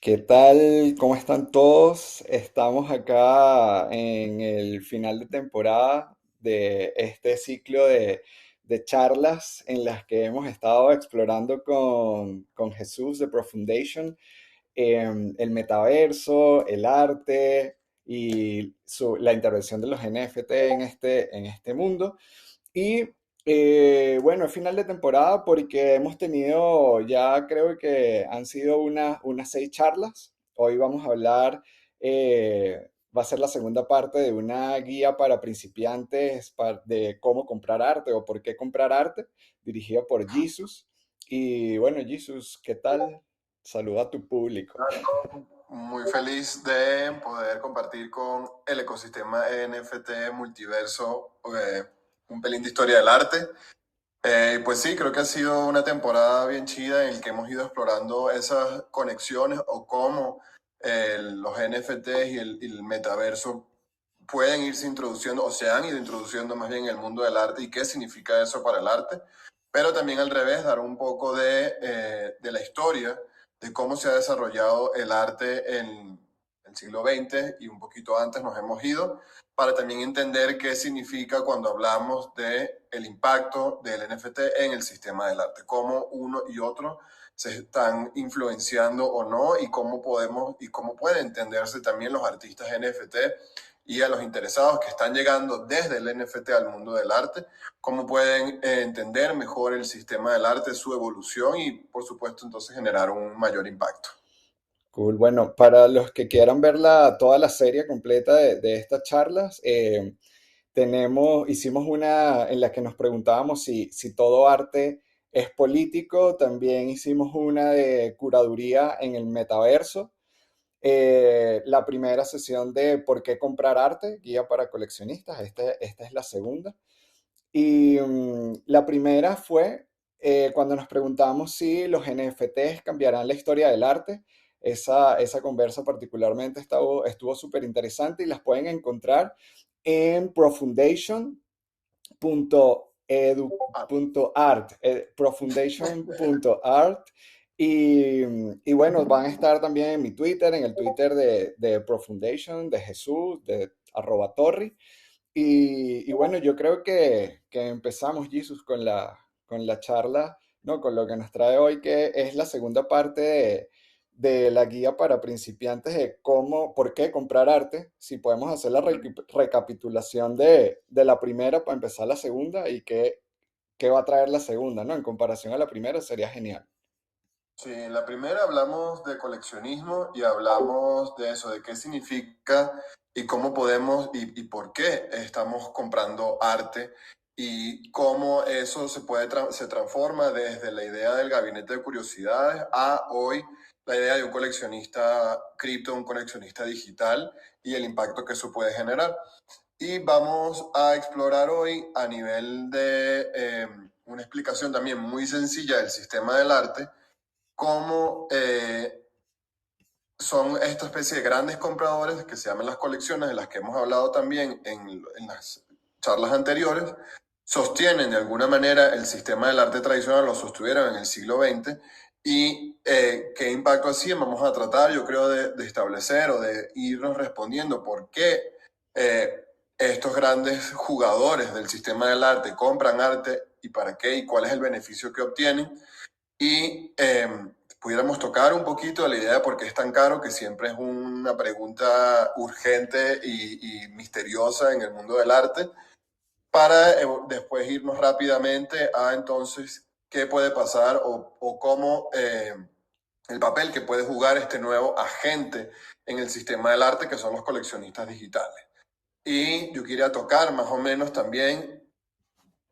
¿Qué tal? ¿Cómo están todos? Estamos acá en el final de temporada de este ciclo de charlas en las que hemos estado explorando con Jesús de Profundation el metaverso, el arte y la intervención de los NFT en este mundo. Y bueno, es final de temporada porque hemos tenido ya creo que han sido unas 6 charlas. Hoy vamos a hablar, va a ser la segunda parte de una guía para principiantes de cómo comprar arte o por qué comprar arte, dirigida por Jesus. Y bueno, Jesus, ¿qué tal? Saluda a tu público. Muy feliz de poder compartir con el ecosistema NFT Multiverso un pelín de historia del arte. Pues sí, creo que ha sido una temporada bien chida en la que hemos ido explorando esas conexiones o cómo los NFTs y el metaverso pueden irse introduciendo o se han ido introduciendo más bien en el mundo del arte y qué significa eso para el arte, pero también al revés, dar un poco de la historia de cómo se ha desarrollado el arte en el siglo XX y un poquito antes nos hemos ido para también entender qué significa cuando hablamos de el impacto del NFT en el sistema del arte, cómo uno y otro se están influenciando o no y cómo podemos y cómo pueden entenderse también los artistas NFT y a los interesados que están llegando desde el NFT al mundo del arte, cómo pueden entender mejor el sistema del arte, su evolución y por supuesto entonces generar un mayor impacto. Cool. Bueno, para los que quieran ver toda la serie completa de estas charlas, hicimos una en la que nos preguntábamos si todo arte es político. También hicimos una de curaduría en el metaverso. La primera sesión de por qué comprar arte, guía para coleccionistas. Esta es la segunda. Y la primera fue cuando nos preguntamos si los NFTs cambiarán la historia del arte. Esa conversa particularmente estuvo súper interesante y las pueden encontrar en profundation.edu.art, profundation.art. Y bueno, van a estar también en mi Twitter, en el Twitter de Profundation, de Jesús, de @torri. Y bueno, yo creo que empezamos, Jesus, con la charla, ¿no? Con lo que nos trae hoy, que es la segunda parte de la guía para principiantes de por qué comprar arte. Si podemos hacer la recapitulación de la primera para empezar la segunda y qué va a traer la segunda, ¿no? En comparación a la primera, sería genial. Sí, en la primera hablamos de coleccionismo y hablamos de eso, de qué significa y cómo podemos y por qué estamos comprando arte y cómo eso se transforma desde la idea del gabinete de curiosidades a hoy la idea de un coleccionista cripto, un coleccionista digital y el impacto que eso puede generar. Y vamos a explorar hoy a nivel de una explicación también muy sencilla del sistema del arte cómo son esta especie de grandes compradores que se llaman las colecciones, de las que hemos hablado también en las charlas anteriores, sostienen de alguna manera el sistema del arte tradicional, lo sostuvieron en el siglo XX, y qué impacto hacían, vamos a tratar, yo creo, de establecer o de irnos respondiendo por qué estos grandes jugadores del sistema del arte compran arte y para qué y cuál es el beneficio que obtienen y pudiéramos tocar un poquito la idea de por qué es tan caro, que siempre es una pregunta urgente y misteriosa en el mundo del arte, para después irnos rápidamente a entonces qué puede pasar o cómo el papel que puede jugar este nuevo agente en el sistema del arte, que son los coleccionistas digitales. Y yo quería tocar más o menos también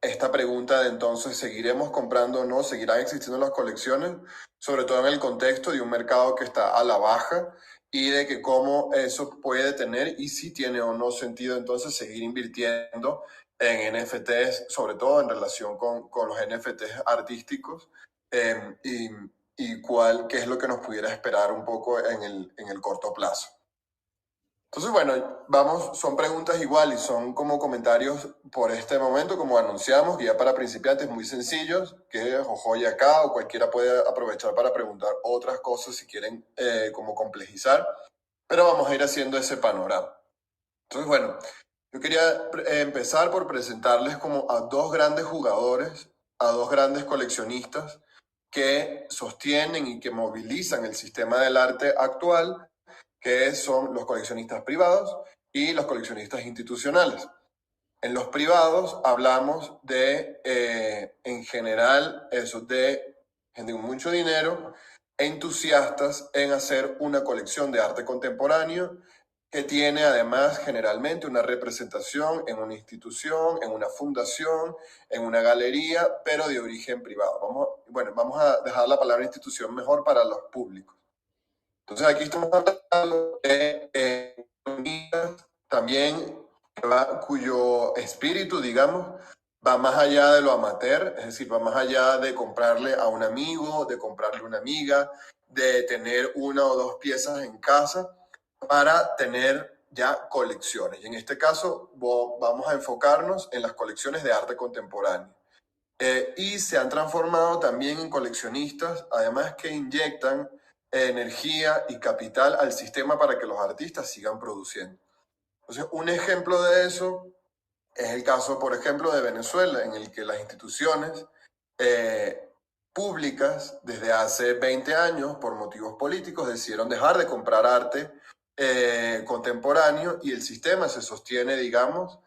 esta pregunta de entonces, ¿seguiremos comprando o no? ¿Seguirán existiendo las colecciones? Sobre todo en el contexto de un mercado que está a la baja y de que cómo eso puede tener y si tiene o no sentido entonces seguir invirtiendo en NFTs, sobre todo en relación con los NFTs artísticos y qué es lo que nos pudiera esperar un poco en el corto plazo. Entonces, bueno, vamos, son preguntas igual y son como comentarios por este momento, como anunciamos, guía para principiantes muy sencillos, que Jojoy acá o cualquiera puede aprovechar para preguntar otras cosas si quieren como complejizar, pero vamos a ir haciendo ese panorama. Entonces, bueno, yo quería empezar por presentarles como a dos grandes jugadores, a dos grandes coleccionistas que sostienen y que movilizan el sistema del arte actual, que son los coleccionistas privados y los coleccionistas institucionales. En los privados hablamos de, en general, eso de gente con mucho dinero, entusiastas en hacer una colección de arte contemporáneo que tiene además generalmente una representación en una institución, en una fundación, en una galería, pero de origen privado. Vamos a dejar la palabra institución mejor para los públicos. Entonces aquí estamos hablando de también cuyo espíritu, digamos, va más allá de lo amateur, es decir, va más allá de comprarle a un amigo, de comprarle a una amiga, de tener una o dos piezas en casa para tener ya colecciones. Y en este caso vamos a enfocarnos en las colecciones de arte contemporáneo. Y se han transformado también en coleccionistas, además que inyectan energía y capital al sistema para que los artistas sigan produciendo. Entonces, un ejemplo de eso es el caso, por ejemplo, de Venezuela, en el que las instituciones públicas desde hace 20 años, por motivos políticos, decidieron dejar de comprar arte contemporáneo y el sistema se sostiene, digamos,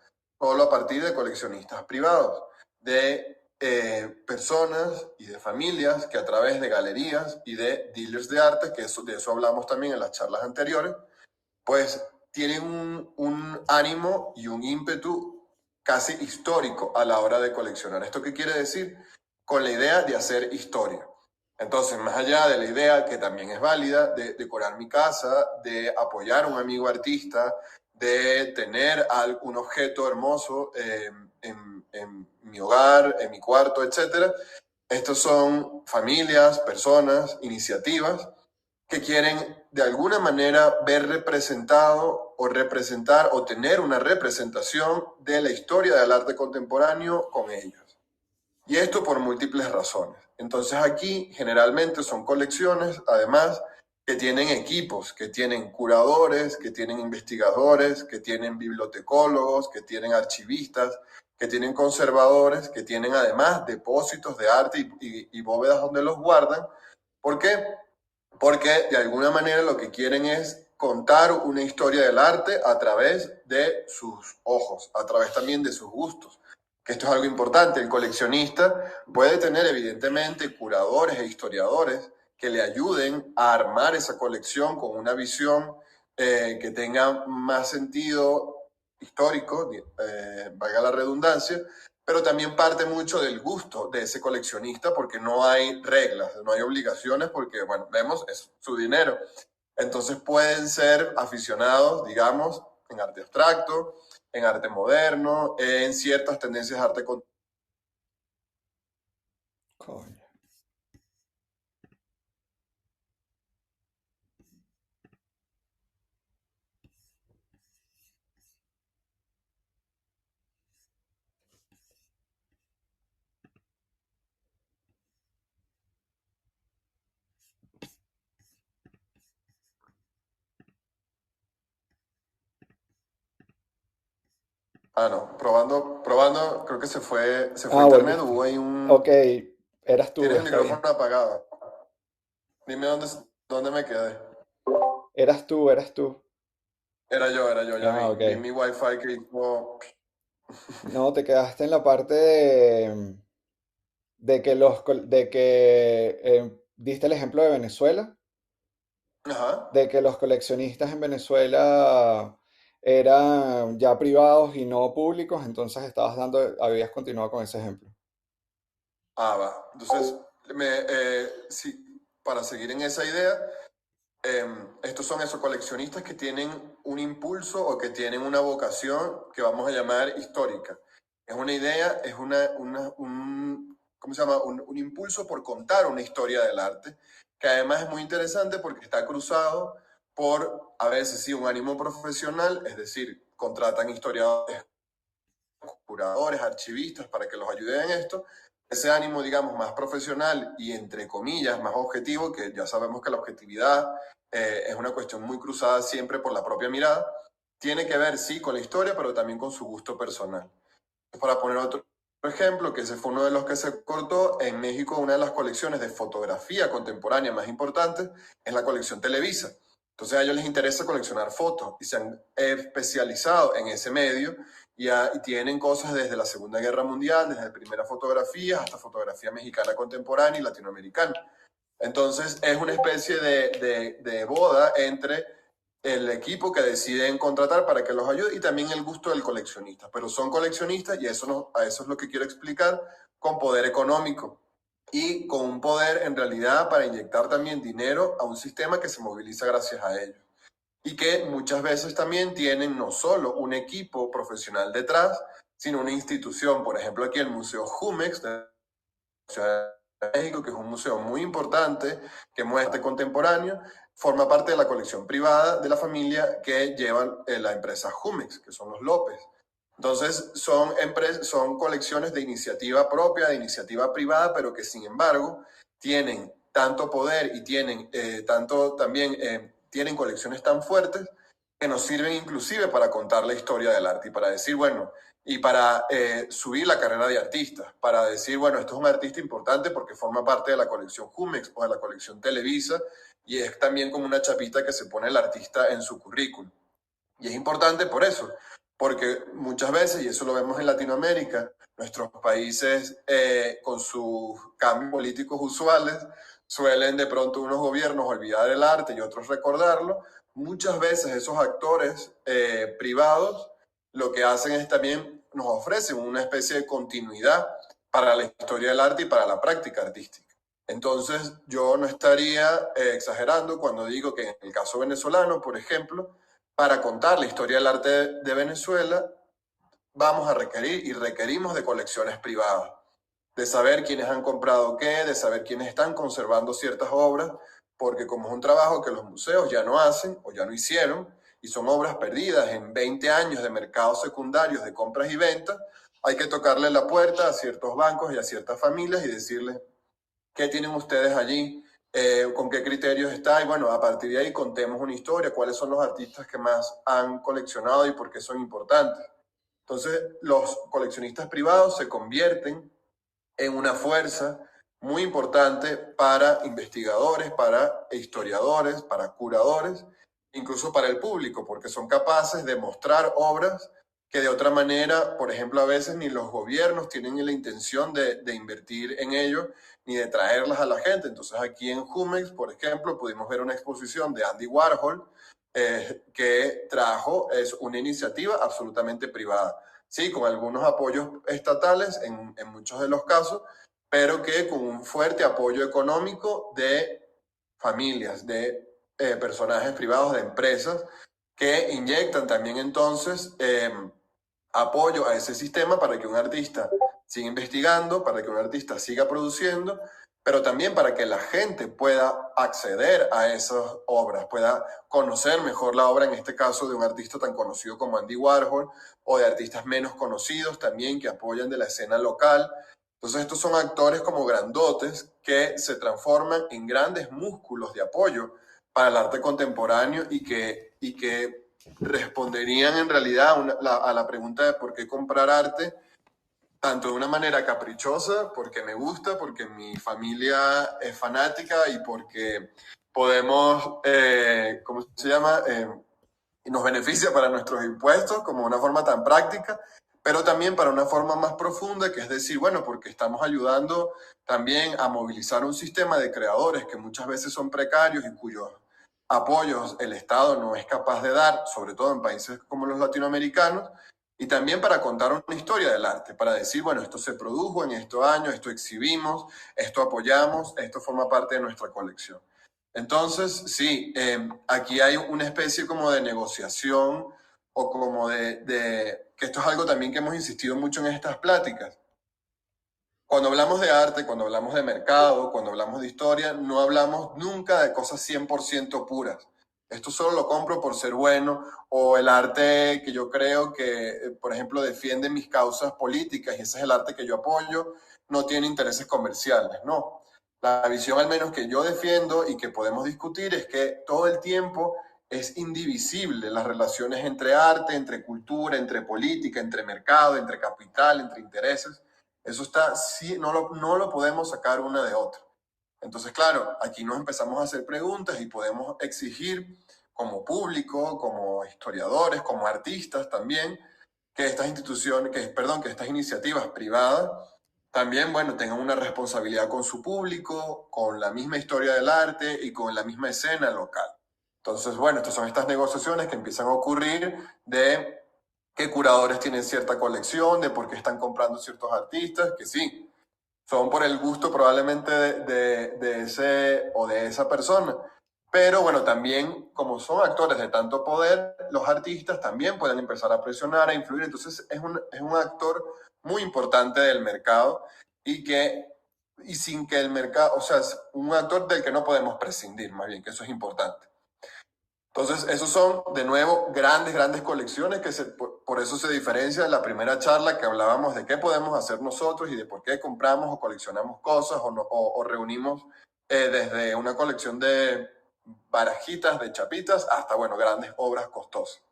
solo a partir de coleccionistas privados, de personas y de familias que a través de galerías y de dealers de arte, que de eso hablamos también en las charlas anteriores, pues tienen un ánimo y un ímpetu casi histórico a la hora de coleccionar. ¿Esto qué quiere decir? Con la idea de hacer historia. Entonces, más allá de la idea, que también es válida, de decorar mi casa, de apoyar a un amigo artista, de tener algún objeto hermoso en mi hogar, en mi cuarto, etc. Estos son familias, personas, iniciativas que quieren de alguna manera ver representado o representar o tener una representación de la historia del arte contemporáneo con ellos. Y esto por múltiples razones. Entonces aquí generalmente son colecciones, además, que tienen equipos, que tienen curadores, que tienen investigadores, que tienen bibliotecólogos, que tienen archivistas, que tienen conservadores, que tienen además depósitos de arte y bóvedas donde los guardan. ¿Por qué? Porque de alguna manera lo que quieren es contar una historia del arte a través de sus ojos, a través también de sus gustos. Que esto es algo importante. El coleccionista puede tener evidentemente curadores e historiadores que le ayuden a armar esa colección con una visión que tenga más sentido histórico, valga la redundancia, pero también parte mucho del gusto de ese coleccionista porque no hay reglas, no hay obligaciones porque, bueno, vemos, es su dinero. Entonces pueden ser aficionados, digamos, en arte abstracto, en arte moderno, en ciertas tendencias de arte contemporáneo. Coño. Ah, no, probando, creo que se fue Ah, internet, volviste. hubo ahí un... Ok, eras tú, Tienes el está micrófono bien. apagado. Dime dónde me quedé. Eras tú, eras tú. Era yo, ya Ah, vi. ok. Vi mi wifi que hizo... No, te quedaste en la parte de que diste el ejemplo de Venezuela, Ajá. de que los coleccionistas en Venezuela eran ya privados y no públicos, entonces habías continuado con ese ejemplo. Ah, va. Entonces, sí, para seguir en esa idea, estos son esos coleccionistas que tienen un impulso o que tienen una vocación que vamos a llamar histórica. Es una idea, es ¿cómo se llama? Un impulso por contar una historia del arte, que además es muy interesante porque está cruzado por a veces sí un ánimo profesional, es decir, contratan historiadores, curadores, archivistas para que los ayuden en esto. Ese ánimo, digamos, más profesional y entre comillas más objetivo, que ya sabemos que la objetividad es una cuestión muy cruzada siempre por la propia mirada, tiene que ver sí con la historia, pero también con su gusto personal. Para poner otro ejemplo, que ese fue uno de los que se cortó, en México una de las colecciones de fotografía contemporánea más importantes es la colección Televisa. Entonces a ellos les interesa coleccionar fotos y se han especializado en ese medio y tienen cosas desde la Segunda Guerra Mundial, desde primera fotografía hasta fotografía mexicana contemporánea y latinoamericana. Entonces es una especie de boda entre el equipo que deciden contratar para que los ayude y también el gusto del coleccionista. Pero son coleccionistas y eso no, a eso es lo que quiero explicar con poder económico y con un poder en realidad para inyectar también dinero a un sistema que se moviliza gracias a ellos. Y que muchas veces también tienen no solo un equipo profesional detrás, sino una institución. Por ejemplo, aquí el Museo Jumex de Ciudad de México, que es un museo muy importante, que muestra contemporáneo, forma parte de la colección privada de la familia que lleva la empresa Jumex, que son los López. Entonces, son colecciones de iniciativa propia, de iniciativa privada, pero que sin embargo tienen tanto poder y tienen tanto también tienen colecciones tan fuertes que nos sirven inclusive para contar la historia del arte y para decir, bueno, y para subir la carrera de artistas, para decir, bueno, esto es un artista importante porque forma parte de la colección Jumex o de la colección Televisa y es también como una chapita que se pone el artista en su currículum. Y es importante por eso, porque muchas veces, y eso lo vemos en Latinoamérica, nuestros países con sus cambios políticos usuales suelen de pronto unos gobiernos olvidar el arte y otros recordarlo. Muchas veces esos actores privados lo que hacen es también nos ofrecen una especie de continuidad para la historia del arte y para la práctica artística. Entonces yo no estaría exagerando cuando digo que en el caso venezolano, por ejemplo, para contar la historia del arte de Venezuela, vamos a requerir y requerimos de colecciones privadas, de saber quiénes han comprado qué, de saber quiénes están conservando ciertas obras, porque como es un trabajo que los museos ya no hacen o ya no hicieron, y son obras perdidas en 20 años de mercados secundarios de compras y ventas, hay que tocarle la puerta a ciertos bancos y a ciertas familias y decirles, ¿qué tienen ustedes allí? ¿Con qué criterios está? Y bueno, a partir de ahí contemos una historia, cuáles son los artistas que más han coleccionado y por qué son importantes. Entonces, los coleccionistas privados se convierten en una fuerza muy importante para investigadores, para historiadores, para curadores, incluso para el público, porque son capaces de mostrar obras que de otra manera, por ejemplo, a veces ni los gobiernos tienen la intención de invertir en ello, ni de traerlas a la gente. Entonces aquí en Jumex, por ejemplo, pudimos ver una exposición de Andy Warhol que trajo es una iniciativa absolutamente privada. Sí, con algunos apoyos estatales en muchos de los casos, pero que con un fuerte apoyo económico de familias, de personajes privados, de empresas, que inyectan también entonces apoyo a ese sistema para que un artista siga investigando, para que un artista siga produciendo, pero también para que la gente pueda acceder a esas obras, pueda conocer mejor la obra, en este caso de un artista tan conocido como Andy Warhol, o de artistas menos conocidos también que apoyan de la escena local. Entonces estos son actores como grandotes que se transforman en grandes músculos de apoyo para el arte contemporáneo y que responderían en realidad a la pregunta de por qué comprar arte, tanto de una manera caprichosa, porque me gusta, porque mi familia es fanática y porque podemos, ¿cómo se llama? Nos beneficia para nuestros impuestos como una forma tan práctica, pero también para una forma más profunda, que es decir, bueno, porque estamos ayudando también a movilizar un sistema de creadores que muchas veces son precarios y cuyos apoyos el Estado no es capaz de dar, sobre todo en países como los latinoamericanos, y también para contar una historia del arte, para decir, bueno, esto se produjo en estos años, esto exhibimos, esto apoyamos, esto forma parte de nuestra colección. Entonces, sí, aquí hay una especie como de negociación o como que esto es algo también que hemos insistido mucho en estas pláticas. Cuando hablamos de arte, cuando hablamos de mercado, cuando hablamos de historia, no hablamos nunca de cosas 100% puras. esto solo lo compro por ser bueno, o el arte que yo creo que, por ejemplo, defiende mis causas políticas y ese es el arte que yo apoyo, no tiene intereses comerciales, no. La visión al menos que yo defiendo y que podemos discutir es que todo el tiempo es indivisible las relaciones entre arte, entre cultura, entre política, entre mercado, entre capital, entre intereses. Eso está, sí, no lo podemos sacar una de otra. Entonces, claro, aquí nos empezamos a hacer preguntas y podemos exigir como público, como historiadores, como artistas también, que estas instituciones, que estas iniciativas privadas también, bueno, tengan una responsabilidad con su público, con la misma historia del arte y con la misma escena local. Entonces, bueno, estas son estas negociaciones que empiezan a ocurrir de qué curadores tienen cierta colección, de por qué están comprando ciertos artistas, que sí, son por el gusto probablemente de ese o de esa persona. Pero bueno, también como son actores de tanto poder, los artistas también pueden empezar a presionar, a influir. Entonces es un actor muy importante del mercado y y sin que el mercado, o sea, es un actor del que no podemos prescindir, más bien, que eso es importante. Entonces, esos son, de nuevo, grandes colecciones por eso se diferencia de la primera charla que hablábamos de qué podemos hacer nosotros y de por qué compramos o coleccionamos cosas o reunimos desde una colección de barajitas, de chapitas, hasta, bueno, grandes obras costosas.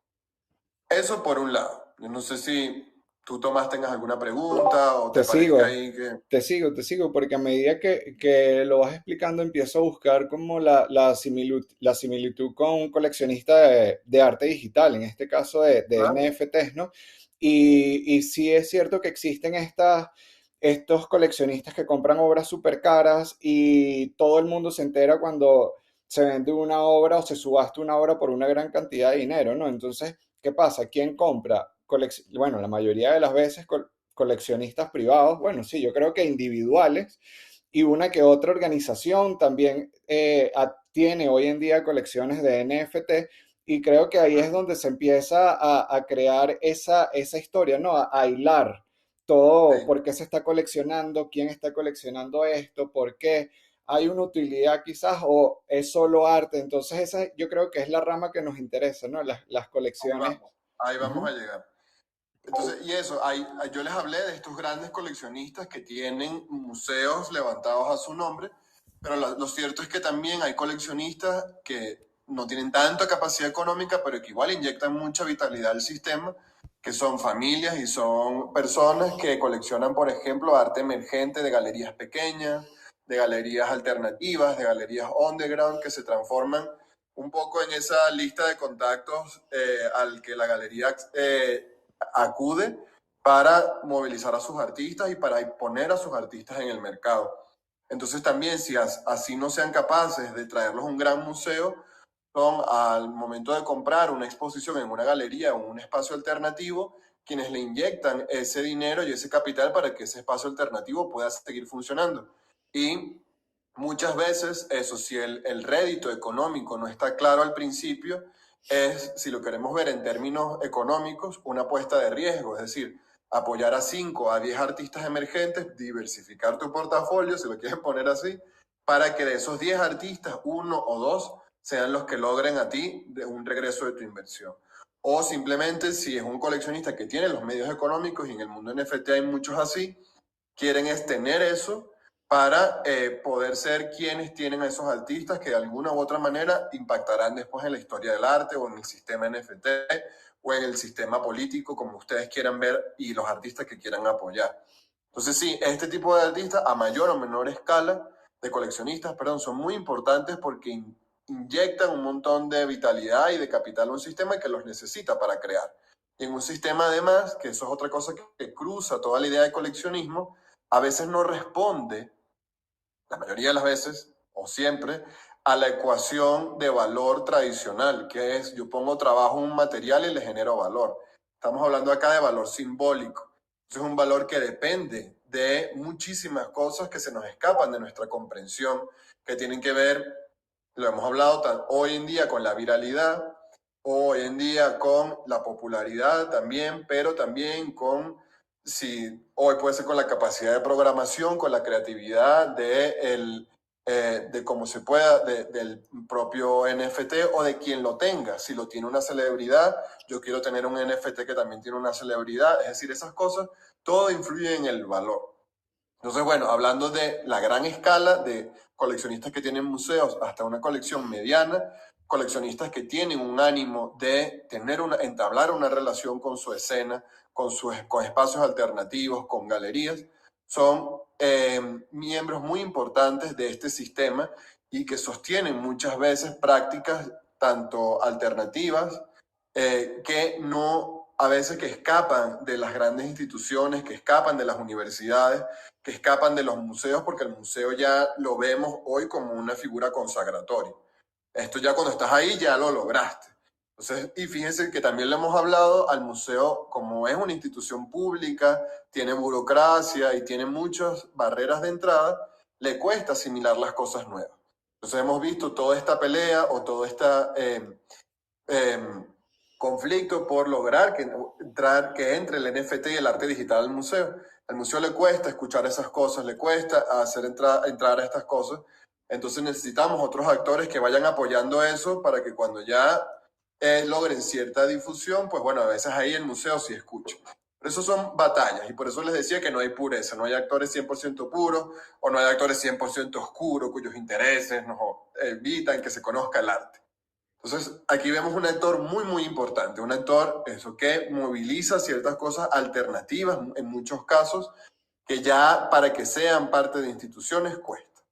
Eso por un lado. Yo no sé si tú, Tomás, tengas alguna pregunta o te Te parezca sigo, ahí que... te sigo, porque a medida que lo vas explicando empiezo a buscar como la similitud con un coleccionista de arte digital, en este caso de Claro, NFTs, ¿no? Y sí es cierto que existen estos coleccionistas que compran obras súper caras y todo el mundo se entera cuando se vende una obra o se subasta una obra por una gran cantidad de dinero, ¿no? Entonces, ¿qué pasa? ¿Quién compra? Bueno, la mayoría de las veces coleccionistas privados, bueno, sí, yo creo que individuales y una que otra organización también tiene hoy en día colecciones de NFT y creo que ahí es donde se empieza a crear esa historia, ¿no? A hilar todo, sí. por qué se está coleccionando, quién está coleccionando esto, por qué hay una utilidad quizás o es solo arte. Entonces esa yo creo que es la rama que nos interesa, ¿no? Las colecciones. Ahí vamos a Ujú. llegar. Entonces, y eso, yo les hablé de estos grandes coleccionistas que tienen museos levantados a su nombre, pero lo cierto es que también hay coleccionistas que no tienen tanta capacidad económica, pero que igual inyectan mucha vitalidad al sistema, que son familias y son personas que coleccionan, por ejemplo, arte emergente de galerías pequeñas, de galerías alternativas, de galerías underground, que se transforman un poco en esa lista de contactos al que la galería acude para movilizar a sus artistas y para poner a sus artistas en el mercado. Entonces también si así no sean capaces de traerlos a un gran museo, son al momento de comprar una exposición en una galería o un espacio alternativo, quienes le inyectan ese dinero y ese capital para que ese espacio alternativo pueda seguir funcionando. Y muchas veces eso, si el rédito económico no está claro al principio, es, si lo queremos ver en términos económicos, una apuesta de riesgo, es decir, apoyar a 5 a 10 artistas emergentes, diversificar tu portafolio, si lo quieren poner así, para que de esos 10 artistas, uno o dos sean los que logren a ti un regreso de tu inversión. O simplemente si es un coleccionista que tiene los medios económicos y en el mundo NFT hay muchos así, quieren es tener eso para poder ser quienes tienen a esos artistas que de alguna u otra manera impactarán después en la historia del arte o en el sistema NFT o en el sistema político, como ustedes quieran ver, y los artistas que quieran apoyar. Entonces sí, este tipo de artistas a mayor o menor escala, de coleccionistas, perdón, son muy importantes porque inyectan un montón de vitalidad y de capital a un sistema que los necesita para crear. Y en un sistema además, que eso es otra cosa que cruza toda la idea de coleccionismo, a veces no responde, la mayoría de las veces, o siempre, a la ecuación de valor tradicional, que es yo pongo trabajo en un material y le genero valor. Estamos hablando acá de valor simbólico. Es un valor que depende de muchísimas cosas que se nos escapan de nuestra comprensión, que tienen que ver, lo hemos hablado hoy en día con la viralidad, hoy en día con la popularidad también, pero también con si hoy puede ser con la capacidad de programación, con la creatividad de de cómo se pueda, del propio NFT o de quien lo tenga. Si lo tiene una celebridad, yo quiero tener un NFT que también tiene una celebridad. Es decir, esas cosas, todo influye en el valor. Entonces, bueno, hablando de la gran escala de coleccionistas que tienen museos hasta una colección mediana, coleccionistas que tienen un ánimo de entablar una relación con su escena, con espacios alternativos, con galerías, son miembros muy importantes de este sistema y que sostienen muchas veces prácticas tanto alternativas que no, a veces que escapan de las grandes instituciones, que escapan de las universidades, que escapan de los museos, porque el museo ya lo vemos hoy como una figura consagratoria. Esto ya cuando estás ahí ya lo lograste. Entonces, y fíjense que también le hemos hablado al museo, como es una institución pública, tiene burocracia y tiene muchas barreras de entrada, le cuesta asimilar las cosas nuevas. Entonces hemos visto toda esta pelea o toda esta conflicto por lograr que entre el NFT y el arte digital al museo. Al museo le cuesta escuchar esas cosas, le cuesta hacer entrar a estas cosas. Entonces necesitamos otros actores que vayan apoyando eso para que cuando ya logren cierta difusión, pues bueno, a veces ahí el museo sí escucha. Pero eso son batallas y por eso les decía que no hay pureza, no hay actores 100% puros o no hay actores 100% oscuros cuyos intereses nos evitan que se conozca el arte. Entonces, aquí vemos un actor muy, muy importante, un actor eso, que moviliza ciertas cosas alternativas en muchos casos, que ya para que sean parte de instituciones cuesta.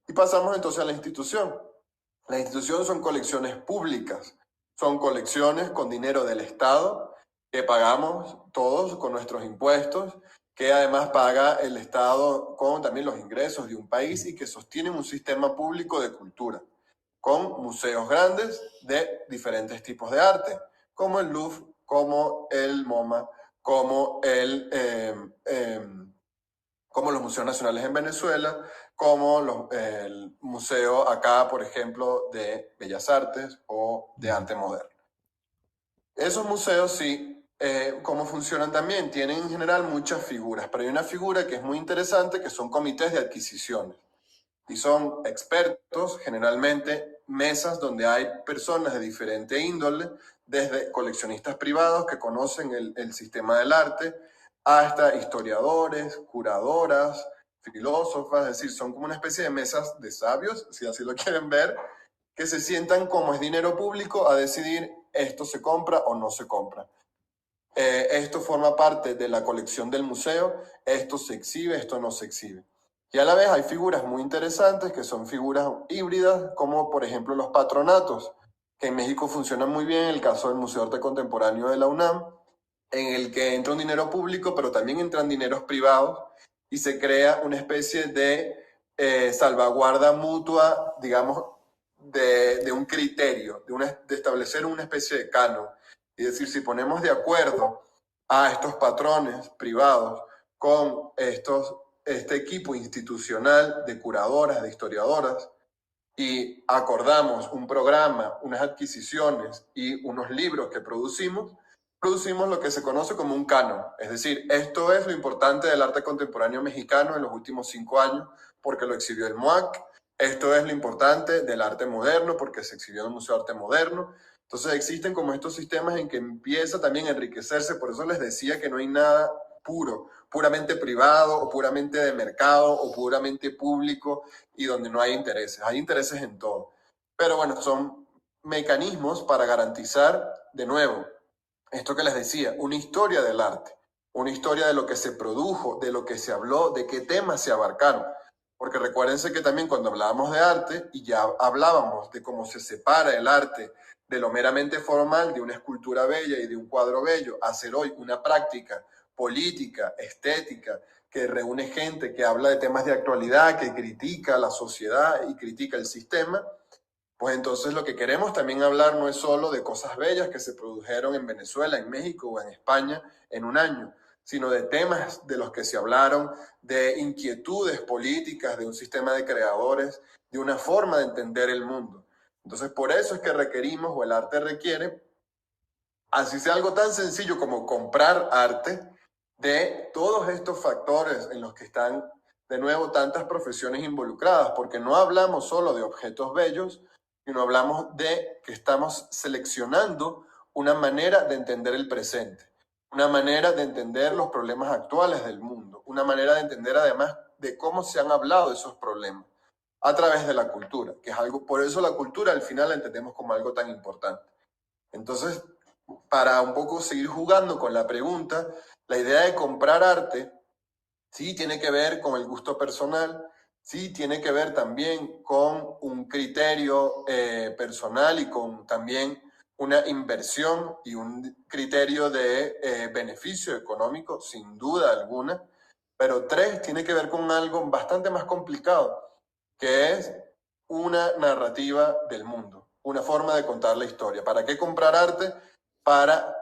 Y pasamos entonces a la institución. La institución son colecciones públicas, son colecciones con dinero del Estado que pagamos todos con nuestros impuestos, que además paga el Estado con también los ingresos de un país y que sostienen un sistema público de cultura con museos grandes de diferentes tipos de arte, como el Louvre, como el MoMA, como, como los museos nacionales en Venezuela, como el museo acá, por ejemplo, de Bellas Artes o de Arte Moderno. Esos museos sí, cómo funcionan también, tienen en general muchas figuras, pero hay una figura que es muy interesante, que son comités de adquisiciones y son expertos, generalmente mesas donde hay personas de diferente índole, desde coleccionistas privados que conocen el sistema del arte, hasta historiadores, curadoras, filósofas, es decir, son como una especie de mesas de sabios, si así lo quieren ver, que se sientan como es dinero público a decidir esto se compra o no se compra. Esto forma parte de la colección del museo, esto se exhibe, esto no se exhibe. Y a la vez hay figuras muy interesantes que son figuras híbridas, como por ejemplo los patronatos, que en México funcionan muy bien, en el caso del Museo de Arte Contemporáneo de la UNAM, en el que entra un dinero público, pero también entran dineros privados y se crea una especie de salvaguarda mutua, digamos, de un criterio, de establecer una especie de canon. Es decir, si ponemos de acuerdo a estos patrones privados con este equipo institucional de curadoras, de historiadoras, y acordamos un programa, unas adquisiciones y unos libros que producimos lo que se conoce como un canon. Es decir, esto es lo importante del arte contemporáneo mexicano en los últimos 5 años, porque lo exhibió el MUAC. Esto es lo importante del arte moderno, porque se exhibió en el Museo de Arte Moderno. Entonces existen como estos sistemas en que empieza también a enriquecerse. Por eso les decía que no hay nada puro, puramente privado o puramente de mercado o puramente público y donde no hay intereses. Hay intereses en todo. Pero bueno, son mecanismos para garantizar, de nuevo, esto que les decía, una historia del arte, una historia de lo que se produjo, de lo que se habló, de qué temas se abarcaron. Porque recuérdense que también cuando hablábamos de arte y ya hablábamos de cómo se separa el arte de lo meramente formal, de una escultura bella y de un cuadro bello, a hacer hoy una práctica política, estética, que reúne gente que habla de temas de actualidad, que critica la sociedad y critica el sistema, pues entonces lo que queremos también hablar no es solo de cosas bellas que se produjeron en Venezuela, en México o en España en un año, sino de temas de los que se hablaron, de inquietudes políticas, de un sistema de creadores, de una forma de entender el mundo. Entonces por eso es que requerimos, o el arte requiere, así sea algo tan sencillo como comprar arte, de todos estos factores en los que están de nuevo tantas profesiones involucradas, porque no hablamos solo de objetos bellos, sino hablamos de que estamos seleccionando una manera de entender el presente, una manera de entender los problemas actuales del mundo, una manera de entender además de cómo se han hablado de esos problemas a través de la cultura, que es algo, por eso la cultura al final la entendemos como algo tan importante. Entonces, para un poco seguir jugando con la pregunta, la idea de comprar arte sí tiene que ver con el gusto personal, sí tiene que ver también con un criterio personal y con también una inversión y un criterio de beneficio económico, sin duda alguna. Pero tres, tiene que ver con algo bastante más complicado, que es una narrativa del mundo, una forma de contar la historia. ¿Para qué comprar arte? Para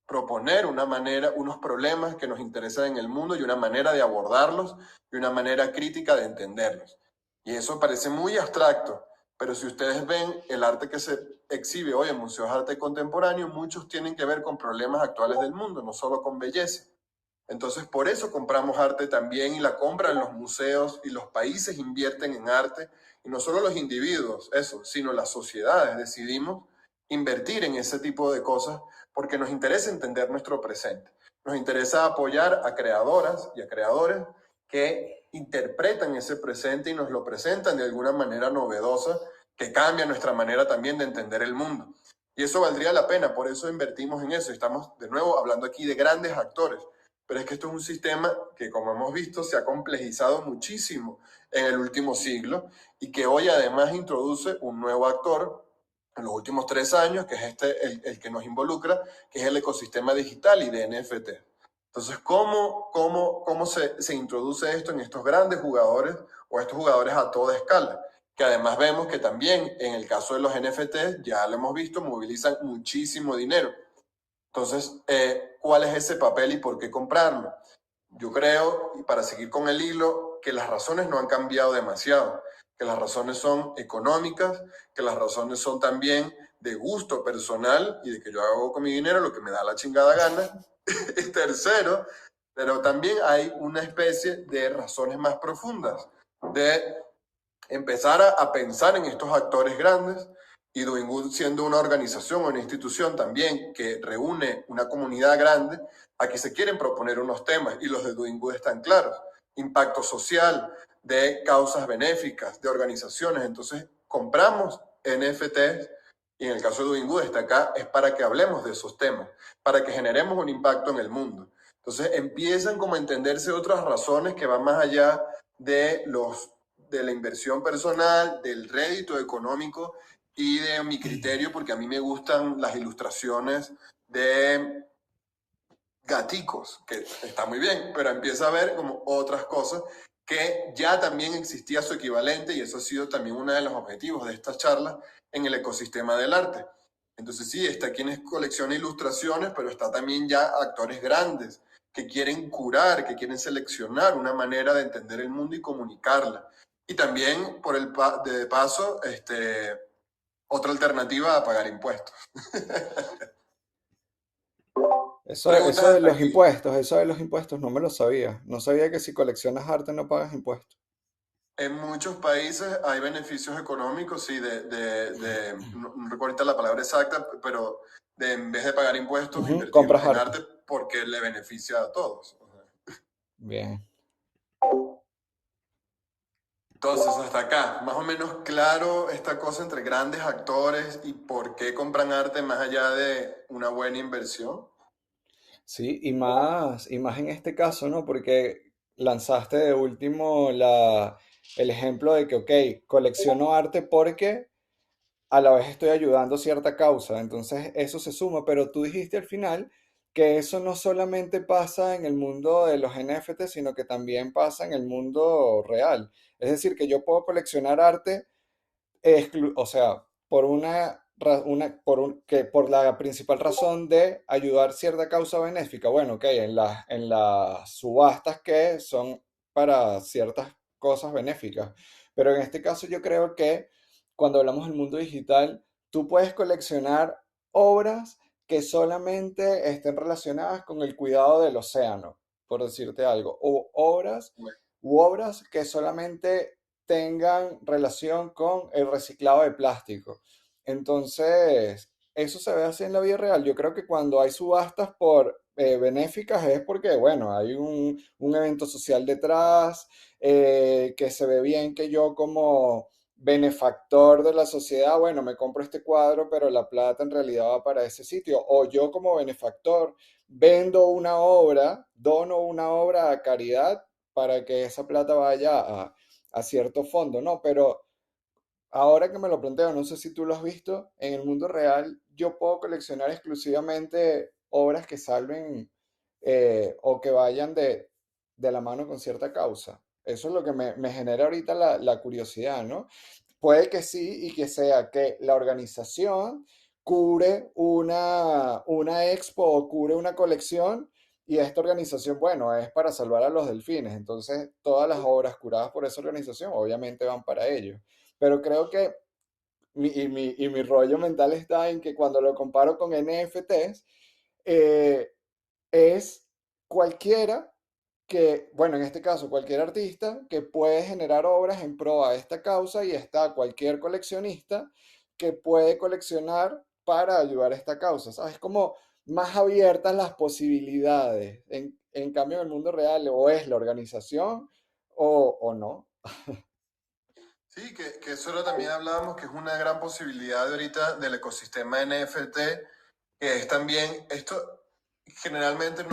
proponer una manera, unos problemas que nos interesan en el mundo y una manera de abordarlos y una manera crítica de entenderlos. Y eso parece muy abstracto, pero si ustedes ven el arte que se exhibe hoy en museos de arte contemporáneo, muchos tienen que ver con problemas actuales del mundo, no solo con belleza. Entonces, por eso compramos arte también y la compra en los museos y los países invierten en arte y no solo los individuos, eso, sino las sociedades decidimos invertir en ese tipo de cosas porque nos interesa entender nuestro presente. Nos interesa apoyar a creadoras y a creadores que interpretan ese presente y nos lo presentan de alguna manera novedosa que cambia nuestra manera también de entender el mundo. Y eso valdría la pena, por eso invertimos en eso. Estamos de nuevo hablando aquí de grandes actores, pero es que esto es un sistema que, como hemos visto, se ha complejizado muchísimo en el último siglo y que hoy además introduce un nuevo actor en los últimos 3 años, que es el que nos involucra, que es el ecosistema digital y de NFT. Entonces, ¿cómo se introduce esto en estos grandes jugadores o estos jugadores a toda escala? Que además vemos que también en el caso de los NFTs, ya lo hemos visto, movilizan muchísimo dinero. Entonces, ¿cuál es ese papel y por qué comprarlo? Yo creo, y para seguir con el hilo, que las razones no han cambiado demasiado, que las razones son económicas, que las razones son también de gusto personal y de que yo hago con mi dinero lo que me da la chingada gana. Tercero, pero también hay una especie de razones más profundas, de empezar a pensar en estos actores grandes y Doing Good siendo una organización o una institución también que reúne una comunidad grande, aquí se quieren proponer unos temas y los de Doing Good están claros. Impacto social, de causas benéficas, de organizaciones. Entonces compramos NFTs y en el caso de Doing Good está acá, es para que hablemos de esos temas, para que generemos un impacto en el mundo. Entonces empiezan como a entenderse otras razones que van más allá de de la inversión personal, del rédito económico y de mi criterio, porque a mí me gustan las ilustraciones de gaticos, que está muy bien, pero empieza a ver como otras cosas que ya también existía su equivalente y eso ha sido también uno de los objetivos de esta charla en el ecosistema del arte. Entonces sí, está quienes colecciona ilustraciones, pero está también ya actores grandes que quieren curar, que quieren seleccionar una manera de entender el mundo y comunicarla. Y también, por de paso, otra alternativa a pagar impuestos. Preguntas hasta aquí. Eso de los impuestos no me lo sabía. No sabía que si coleccionas arte no pagas impuestos. En muchos países hay beneficios económicos, sí, no recuerdo ahorita la palabra exacta, pero de en vez de pagar impuestos, Ujú, invertirlos compras en arte. arte porque le beneficia a todos. Bien. Entonces, hasta acá, más o menos claro esta cosa entre grandes actores y por qué compran arte más allá de una buena inversión. Sí, y más en este caso, ¿no? Porque lanzaste de último el ejemplo de que, ok, colecciono arte porque a la vez estoy ayudando cierta causa, entonces eso se suma, pero tú dijiste al final que eso no solamente pasa en el mundo de los NFT, sino que también pasa en el mundo real. Es decir, que yo puedo coleccionar arte o sea, por por la principal razón de ayudar cierta causa benéfica. Bueno, ok, en las subastas que son para ciertas cosas benéficas. Pero en este caso yo creo que cuando hablamos del mundo digital, tú puedes coleccionar obras que solamente estén relacionadas con el cuidado del océano, por decirte algo, o obras u obras que solamente tengan relación con el reciclado de plástico. Entonces, eso se ve así en la vida real. Yo creo que cuando hay subastas por benéficas es porque, bueno, hay un evento social detrás, que se ve bien que yo como benefactor de la sociedad, bueno, me compro este cuadro, pero la plata en realidad va para ese sitio. O yo como benefactor vendo una obra, dono una obra a caridad para que esa plata vaya a cierto fondo, ¿no? Pero ahora que me lo planteo, no sé si tú lo has visto, en el mundo real yo puedo coleccionar exclusivamente obras que salven o que vayan de la mano con cierta causa. Eso es lo que me genera ahorita la curiosidad, ¿no? Puede que sí y que sea que la organización cubre una expo o cubre una colección y esta organización, bueno, es para salvar a los delfines. Entonces, todas las obras curadas por esa organización obviamente van para ellos. Pero creo que mi rollo mental está en que cuando lo comparo con NFTs, eh, es cualquiera que, bueno, en este caso, cualquier artista que puede generar obras en pro a esta causa y está cualquier coleccionista que puede coleccionar para ayudar a esta causa, ¿sabes? Como más abiertas las posibilidades. En cambio, en el mundo real, o es la organización o no. Sí, que eso lo también hablábamos, que es una gran posibilidad de ahorita del ecosistema NFT, que es también, esto generalmente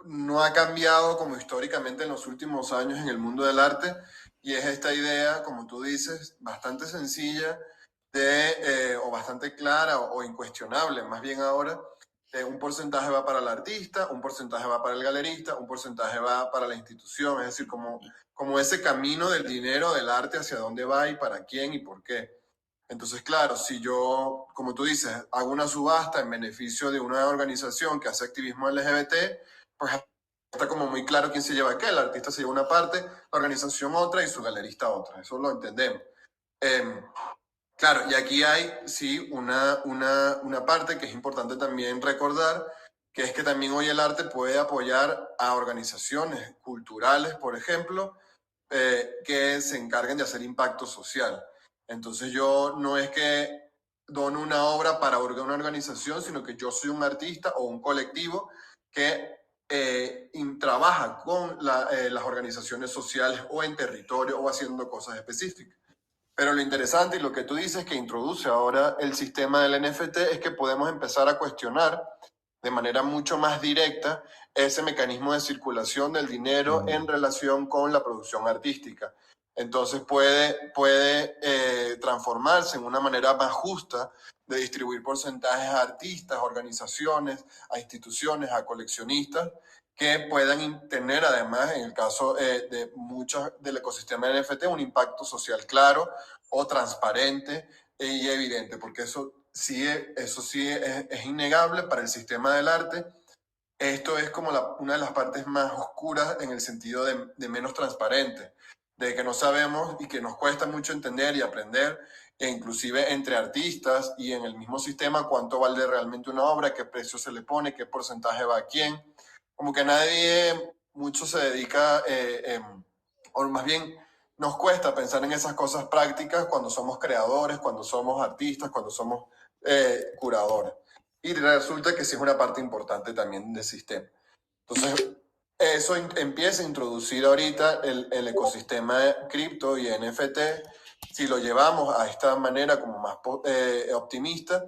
no ha cambiado como históricamente en los últimos años en el mundo del arte, y es esta idea, como tú dices, bastante sencilla o bastante clara o incuestionable, más bien ahora, un porcentaje va para el artista, un porcentaje va para el galerista, un porcentaje va para la institución, es decir, como ese camino del dinero, del arte, hacia dónde va y para quién y por qué. Entonces, claro, si yo, como tú dices, hago una subasta en beneficio de una organización que hace activismo LGBT, pues está como muy claro quién se lleva qué. El artista se lleva una parte, la organización otra y su galerista otra. Eso lo entendemos. Eh, claro, y aquí hay, sí, una parte que es importante también recordar, que es que también hoy el arte puede apoyar a organizaciones culturales, por ejemplo, que se encarguen de hacer impacto social. Entonces yo no es que dono una obra para una organización, sino que yo soy un artista o un colectivo que trabaja con las organizaciones sociales o en territorio o haciendo cosas específicas. Pero lo interesante y lo que tú dices que introduce ahora el sistema del NFT es que podemos empezar a cuestionar de manera mucho más directa ese mecanismo de circulación del dinero en Mm. relación con la producción artística. Entonces puede transformarse en una manera más justa de distribuir porcentajes a artistas, organizaciones, a instituciones, a coleccionistas, que puedan tener además, en el caso de muchos del ecosistema de NFT, un impacto social claro o transparente y evidente, porque eso sí es innegable para el sistema del arte. Esto es como una de las partes más oscuras en el sentido de menos transparente, de que no sabemos y que nos cuesta mucho entender y aprender, e inclusive entre artistas y en el mismo sistema, cuánto vale realmente una obra, qué precio se le pone, qué porcentaje va a quién. Como que nadie mucho se dedica, o más bien nos cuesta pensar en esas cosas prácticas cuando somos creadores, cuando somos artistas, cuando somos curadores. Y resulta que sí es una parte importante también del sistema. Entonces, eso empieza a introducir ahorita el ecosistema de cripto y NFT, si lo llevamos a esta manera como más optimista,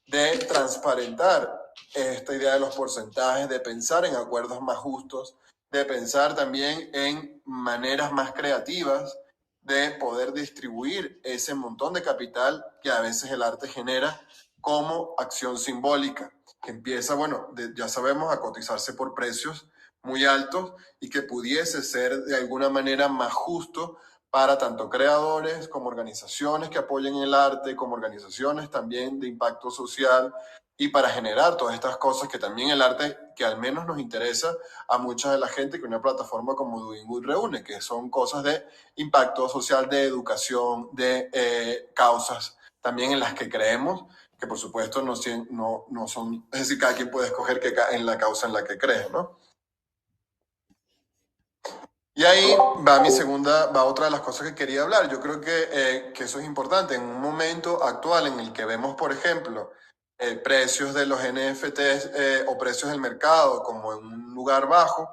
de transparentar esta idea de los porcentajes, de pensar en acuerdos más justos, de pensar también en maneras más creativas de poder distribuir ese montón de capital que a veces el arte genera como acción simbólica, que empieza, bueno, ya sabemos, a cotizarse por precios muy altos y que pudiese ser de alguna manera más justo para tanto creadores como organizaciones que apoyen el arte, como organizaciones también de impacto social y para generar todas estas cosas que también el arte, que al menos nos interesa a mucha de la gente que una plataforma como Doing Good reúne, que son cosas de impacto social, de educación, de causas también en las que creemos, que por supuesto no son, es decir, cada quien puede escoger en la causa en la que cree, ¿no? Y ahí va mi segunda, va otra de las cosas que quería hablar. Yo creo que eso es importante. En un momento actual en el que vemos, por ejemplo, precios de los NFTs o precios del mercado como en un lugar bajo,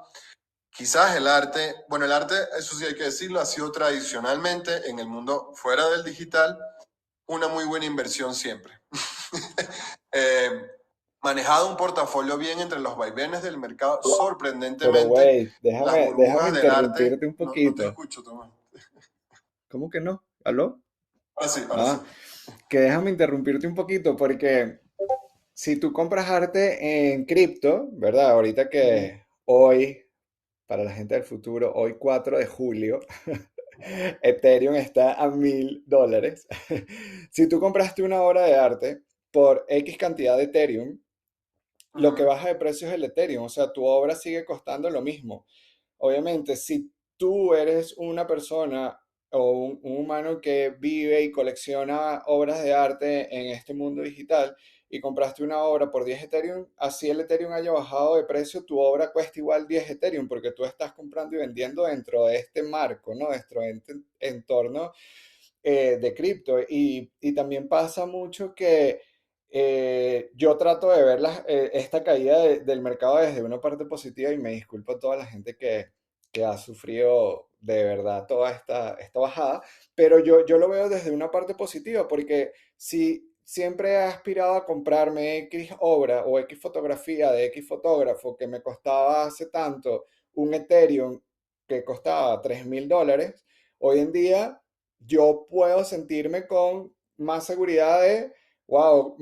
quizás el arte, bueno, el arte, eso sí hay que decirlo, ha sido tradicionalmente en el mundo fuera del digital una muy buena inversión siempre. eh, Manejado un portafolio bien entre los vaivenes del mercado, Pero, sorprendentemente, güey, las déjame burbujas del arte, interrumpirte un no te poquito. escucho, Tomás. ¿Cómo que no? ¿Aló? Ahora sí, ahora sí. Ah, que déjame interrumpirte un poquito porque si tú compras arte en cripto, ¿verdad? Ahorita Ujú, que hoy, para la gente del futuro, hoy 4 de julio, Ethereum está a $1000. Si tú compraste una obra de arte por X cantidad de Ethereum, lo que ujú, baja de precio es el Ethereum, o sea, tu obra sigue costando lo mismo. Obviamente, si tú eres una persona o un humano que vive y colecciona obras de arte en este mundo digital y compraste una obra por 10 Ethereum, así el Ethereum haya bajado de precio, tu obra cuesta igual 10 Ethereum porque tú estás comprando y vendiendo dentro de este marco, ¿no? Dentro de este entorno de cripto. Y también pasa mucho que yo trato de ver esta caída del mercado desde una parte positiva y me disculpo a toda la gente que ha sufrido de verdad toda esta bajada, pero yo lo veo desde una parte positiva porque si siempre he aspirado a comprarme X obra o X fotografía de X fotógrafo que me costaba hace tanto un Ethereum que costaba $3000, hoy en día yo puedo sentirme con más seguridad de, wow,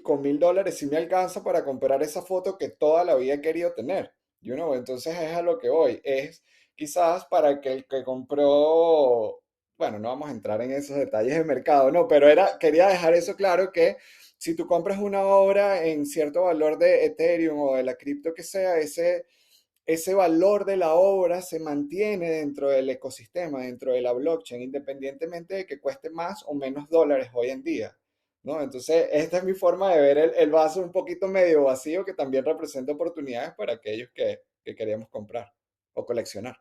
con $1000 sí me alcanza para comprar esa foto que toda la vida he querido tener. Entonces es a lo que voy. Es quizás para que el que compró, bueno, no vamos a entrar en esos detalles de mercado, no, pero quería dejar eso claro que si tú compras una obra en cierto valor de Ethereum o de la cripto que sea, ese valor de la obra se mantiene dentro del ecosistema, dentro de la blockchain, independientemente de que cueste más o menos dólares hoy en día, ¿no? Entonces, esta es mi forma de ver el vaso un poquito medio vacío que también representa oportunidades para aquellos que queremos comprar o coleccionar.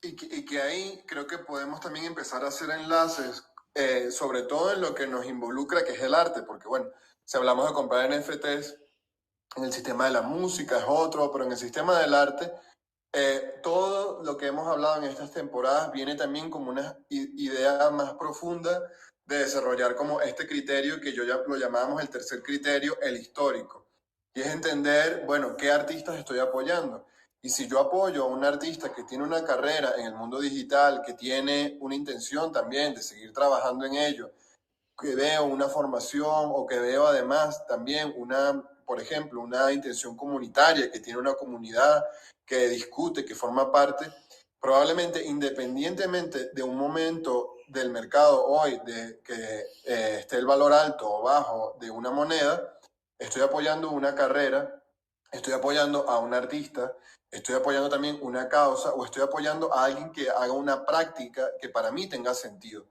Y que ahí creo que podemos también empezar a hacer enlaces, sobre todo en lo que nos involucra, que es el arte, porque bueno, si hablamos de comprar NFTs, en el sistema de la música es otro, pero en el sistema del arte, todo lo que hemos hablado en estas temporadas viene también como una idea más profunda de desarrollar como este criterio que yo ya lo llamábamos el tercer criterio, el histórico. Y es entender, bueno, qué artistas estoy apoyando. Y si yo apoyo a un artista que tiene una carrera en el mundo digital, que tiene una intención también de seguir trabajando en ello, que veo una formación o que veo además también una, por ejemplo, una intención comunitaria, que tiene una comunidad que discute, que forma parte, probablemente independientemente de un momento del mercado hoy, de que esté el valor alto o bajo de una moneda, estoy apoyando una carrera, estoy apoyando a un artista, estoy apoyando también una causa o estoy apoyando a alguien que haga una práctica que para mí tenga sentido.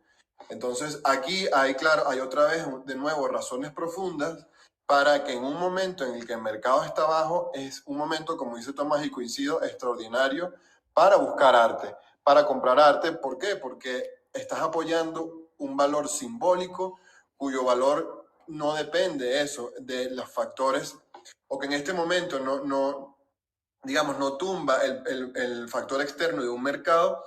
Entonces, aquí hay, claro, hay otra vez, de nuevo, razones profundas para que en un momento en el que el mercado está bajo, es un momento, como dice Tomás y coincido, extraordinario para buscar arte, para comprar arte. ¿Por qué? Porque estás apoyando un valor simbólico cuyo valor no depende eso, de los factores, o que en este momento digamos, no tumba el factor externo de un mercado,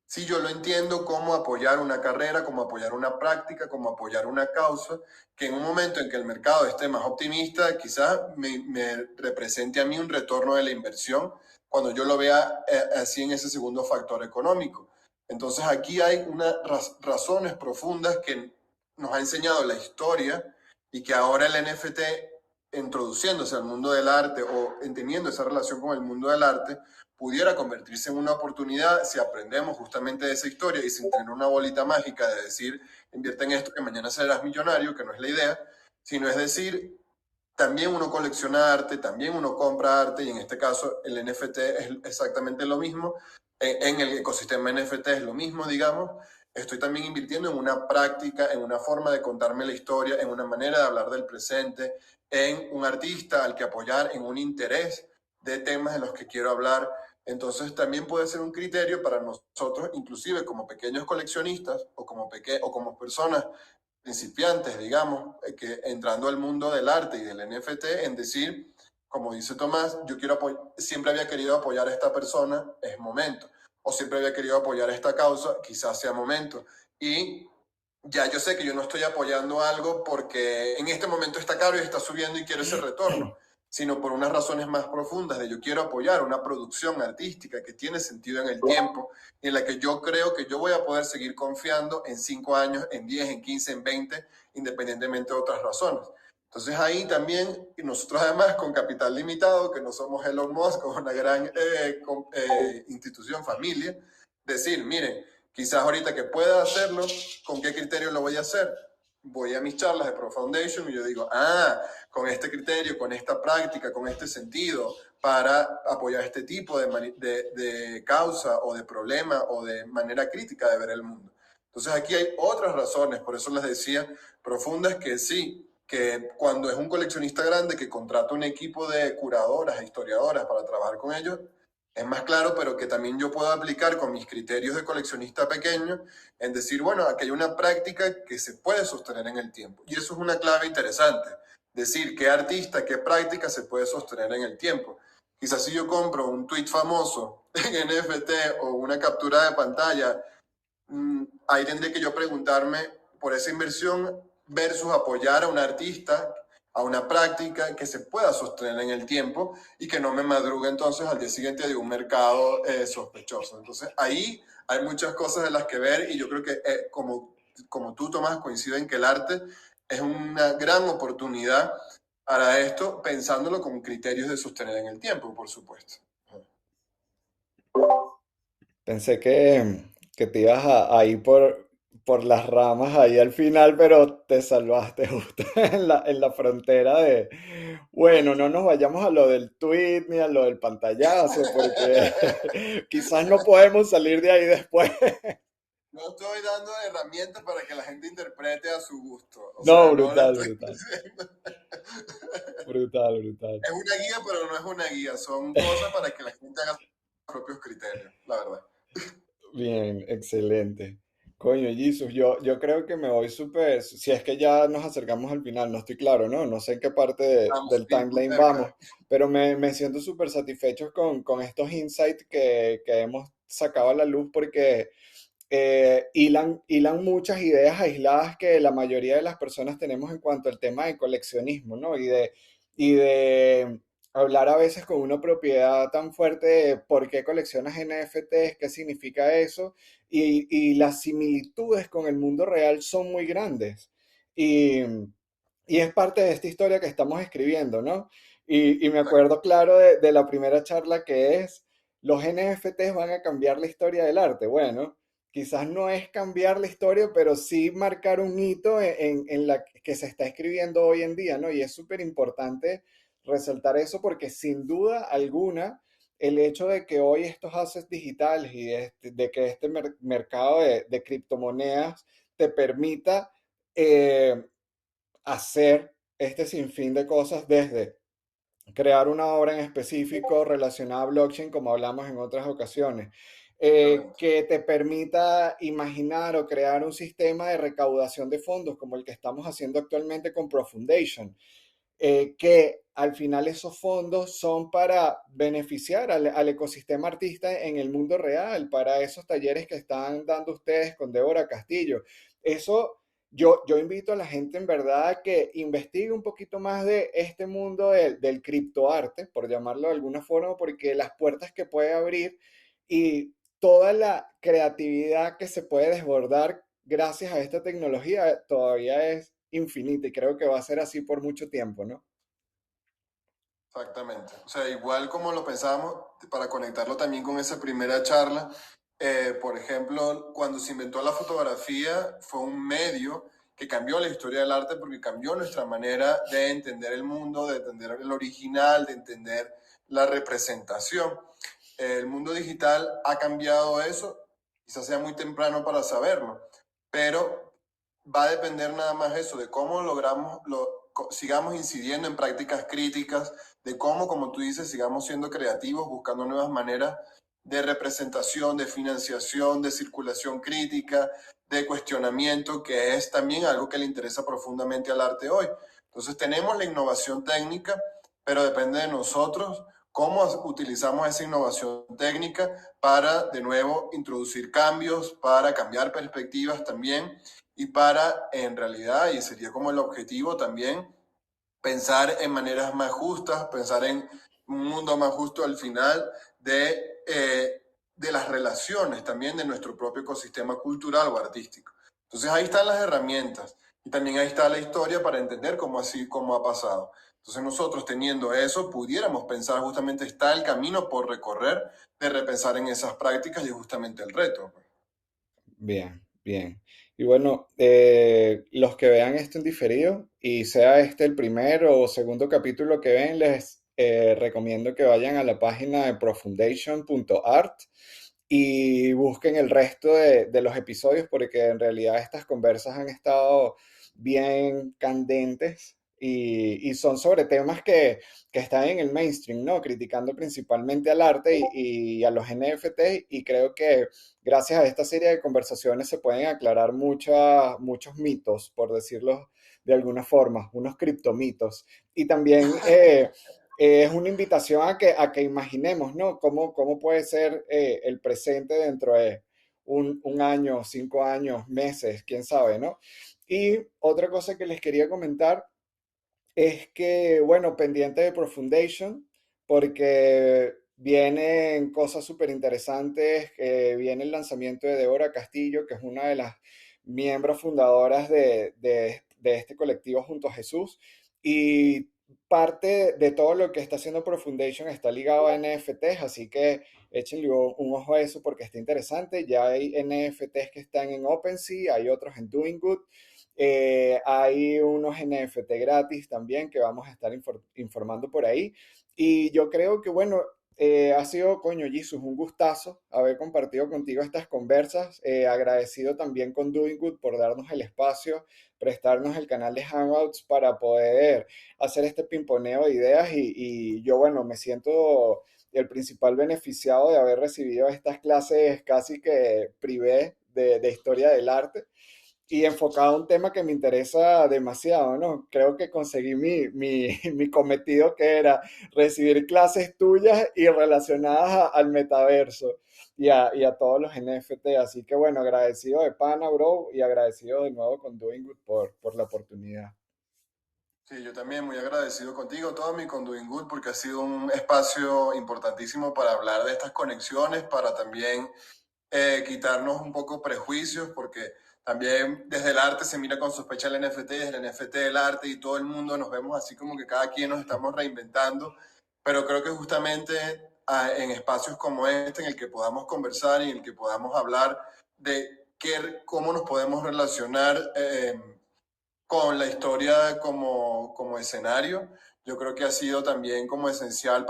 si yo lo entiendo como apoyar una carrera, como apoyar una práctica, como apoyar una causa, que en un momento en que el mercado esté más optimista, quizás me represente a mí un retorno de la inversión cuando yo lo vea así en ese segundo factor económico. Entonces aquí hay unas razones profundas que nos ha enseñado la historia y que ahora el NFT, introduciéndose al mundo del arte o entendiendo esa relación con el mundo del arte, pudiera convertirse en una oportunidad si aprendemos justamente de esa historia y sin tener una bolita mágica de decir, invierte en esto que mañana serás millonario, que no es la idea, sino es decir, también uno colecciona arte, también uno compra arte y en este caso el NFT es exactamente lo mismo, en el ecosistema NFT es lo mismo, digamos. Estoy también invirtiendo en una práctica, en una forma de contarme la historia, en una manera de hablar del presente, en un artista al que apoyar, en un interés de temas de los que quiero hablar. Entonces también puede ser un criterio para nosotros, inclusive como pequeños coleccionistas o como personas principiantes, digamos, que entrando al mundo del arte y del NFT, en decir, como dice Tomás, yo siempre había querido apoyar a esta persona, es momento. O siempre había querido apoyar a esta causa, quizás sea momento. Y ya yo sé que yo no estoy apoyando algo porque en este momento está caro y está subiendo y quiero ese retorno, sino por unas razones más profundas de yo quiero apoyar una producción artística que tiene sentido en el tiempo y en la que yo creo que yo voy a poder seguir confiando en 5 años, en 10, en 15, en 20, independientemente de otras razones. Entonces ahí también, y nosotros además con capital limitado, que no somos Elon Musk o una gran institución, familia, decir, miren, quizás ahorita que pueda hacerlo, ¿con qué criterio lo voy a hacer? Voy a mis charlas de Pro Foundation y yo digo, con este criterio, con esta práctica, con este sentido, para apoyar este tipo de causa o de problema o de manera crítica de ver el mundo. Entonces aquí hay otras razones, por eso les decía, profundas, que sí, que cuando es un coleccionista grande que contrata un equipo de curadoras e historiadoras para trabajar con ellos, es más claro, pero que también yo puedo aplicar con mis criterios de coleccionista pequeño en decir, bueno, aquí hay una práctica que se puede sostener en el tiempo. Y eso es una clave interesante. Decir qué artista, qué práctica se puede sostener en el tiempo. Quizás si yo compro un tweet famoso en NFT o una captura de pantalla, ahí tendré que yo preguntarme por esa inversión versus apoyar a un artista, a una práctica que se pueda sostener en el tiempo y que no me madrugue entonces al día siguiente de un mercado sospechoso. Entonces ahí hay muchas cosas de las que ver y yo creo que como tú, Tomás, coincido en que el arte es una gran oportunidad para esto, pensándolo con criterios de sostener en el tiempo, por supuesto. Pensé que te ibas a ir por las ramas ahí al final, pero te salvaste justo en la frontera de, bueno, no nos vayamos a lo del tweet ni a lo del pantallazo, porque quizás no podemos salir de ahí después. No estoy dando herramientas para que la gente interprete a su gusto. O No, sea, no le brutal, estoy brutal, diciendo. brutal, brutal. Es una guía, pero no es una guía. Son cosas para que la gente haga sus propios criterios, la verdad. Bien, excelente. Coño, Jesus, yo creo que me voy súper, si es que ya nos acercamos al final, no estoy claro, ¿no? No sé en qué parte Vamos, del sí, muy timeline vamos, cerca. pero me siento súper satisfecho con estos insights que hemos sacado a la luz porque hilan muchas ideas aisladas que la mayoría de las personas tenemos en cuanto al tema de coleccionismo, ¿no? Y de hablar a veces con una propiedad tan fuerte de por qué coleccionas NFTs, qué significa eso, y las similitudes con el mundo real son muy grandes. Y, y es parte de esta historia que estamos escribiendo, ¿no? Y me acuerdo claro de la primera charla que es, los NFTs van a cambiar la historia del arte. Bueno, quizás no es cambiar la historia, pero sí marcar un hito en la que se está escribiendo hoy en día, ¿no? Y es súper importante resaltar eso porque sin duda alguna el hecho de que hoy estos assets digitales y de que este mercado de criptomonedas te permita eh, hacer este sinfín de cosas desde crear una obra en específico relacionada a blockchain, como hablamos en otras ocasiones, Exactamente. que te permita imaginar o crear un sistema de recaudación de fondos como el que estamos haciendo actualmente con Profundation, que al final esos fondos son para beneficiar al ecosistema artista en el mundo real, para esos talleres que están dando ustedes con Débora Castillo. Eso yo invito a la gente en verdad a que investigue un poquito más de este mundo del criptoarte, por llamarlo de alguna forma, porque las puertas que puede abrir y toda la creatividad que se puede desbordar gracias a esta tecnología todavía es infinita y creo que va a ser así por mucho tiempo, ¿no? Exactamente. O sea, igual como lo pensábamos, para conectarlo también con esa primera charla, por ejemplo, cuando se inventó la fotografía, fue un medio que cambió la historia del arte porque cambió nuestra manera de entender el mundo, de entender el original, de entender la representación. El mundo digital ha cambiado eso, quizás sea muy temprano para saberlo, pero va a depender nada más eso, de cómo logramos sigamos incidiendo en prácticas críticas, de cómo, como tú dices, sigamos siendo creativos, buscando nuevas maneras de representación, de financiación, de circulación crítica, de cuestionamiento, que es también algo que le interesa profundamente al arte hoy. Entonces tenemos la innovación técnica, pero depende de nosotros cómo utilizamos esa innovación técnica para, de nuevo, introducir cambios, para cambiar perspectivas también y para, en realidad, y sería como el objetivo también, pensar en maneras más justas, pensar en un mundo más justo al final de las relaciones también de nuestro propio ecosistema cultural o artístico. Entonces ahí están las herramientas y también ahí está la historia para entender cómo así, cómo ha pasado. Entonces nosotros teniendo eso pudiéramos pensar justamente está el camino por recorrer de repensar en esas prácticas y justamente el reto. Bien, bien. Y bueno, los que vean esto en diferido y sea este el primer o segundo capítulo que ven, les recomiendo que vayan a la página de profundation.art y busquen el resto de los episodios porque en realidad estas conversas han estado bien candentes y son sobre temas que están en el mainstream, ¿no? Criticando principalmente al arte y a los NFT y creo que gracias a esta serie de conversaciones se pueden aclarar muchos mitos, por decirlo de alguna forma, unos criptomitos. Y también es una invitación a que imaginemos, ¿no? Cómo puede ser el presente dentro de un año, 5 años, meses, quién sabe, ¿no? Y otra cosa que les quería comentar es que, bueno, pendiente de Profundation, porque vienen cosas súper interesantes, viene el lanzamiento de Débora Castillo, que es una de las miembros fundadoras de este colectivo junto a Jesús, y parte de todo lo que está haciendo Profundation está ligado a NFTs, así que échenle un ojo a eso porque está interesante. Ya hay NFTs que están en OpenSea, hay otros en Doing Good. Hay unos NFT gratis también que vamos a estar informando por ahí. Y yo creo que, bueno, ha sido, coño, Jesus, un gustazo haber compartido contigo estas conversas. Agradecido también con Doing Good por darnos el espacio, prestarnos el canal de Hangouts para poder hacer este pimponeo de ideas. Y yo, bueno, me siento el principal beneficiado de haber recibido estas clases casi que privé de historia del arte y enfocado a un tema que me interesa demasiado, ¿no? Creo que conseguí mi cometido que era recibir clases tuyas y relacionadas al metaverso y a todos los NFT. Así que bueno, agradecido de pana, bro, y agradecido de nuevo con Doing Good por la oportunidad. Sí, yo también muy agradecido contigo, Tommy, con Doing Good, porque ha sido un espacio importantísimo para hablar de estas conexiones, para también quitarnos un poco prejuicios, porque también desde el arte se mira con sospecha el NFT, desde el NFT del arte y todo el mundo nos vemos así como que cada quien nos estamos reinventando, pero creo que justamente en espacios como este, en el que podamos conversar y en el que podamos hablar de cómo nos podemos relacionar con la historia como escenario, yo creo que ha sido también como esencial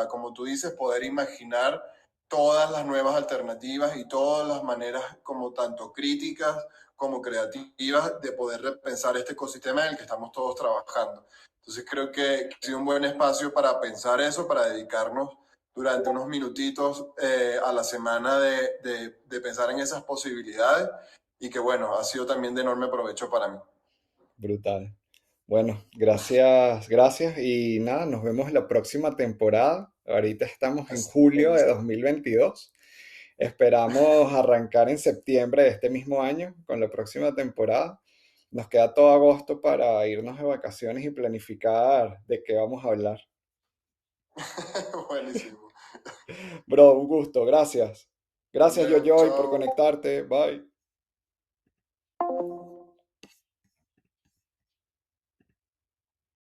como tú dices, poder imaginar todas las nuevas alternativas y todas las maneras como tanto críticas como creativas de poder repensar este ecosistema en el que estamos todos trabajando. Entonces creo que ha sido un buen espacio para pensar eso, para dedicarnos durante unos minutitos a la semana de pensar en esas posibilidades y que bueno, ha sido también de enorme provecho para mí. Brutal. Bueno, gracias, gracias y nada, nos vemos en la próxima temporada. Ahorita estamos en Así julio de es. 2022. Esperamos arrancar en septiembre de este mismo año con la próxima temporada. Nos queda todo agosto para irnos de vacaciones y planificar de qué vamos a hablar. Buenísimo. Bro, un gusto, gracias. Gracias, Bueno, Yoyoy, por chao. conectarte. Bye.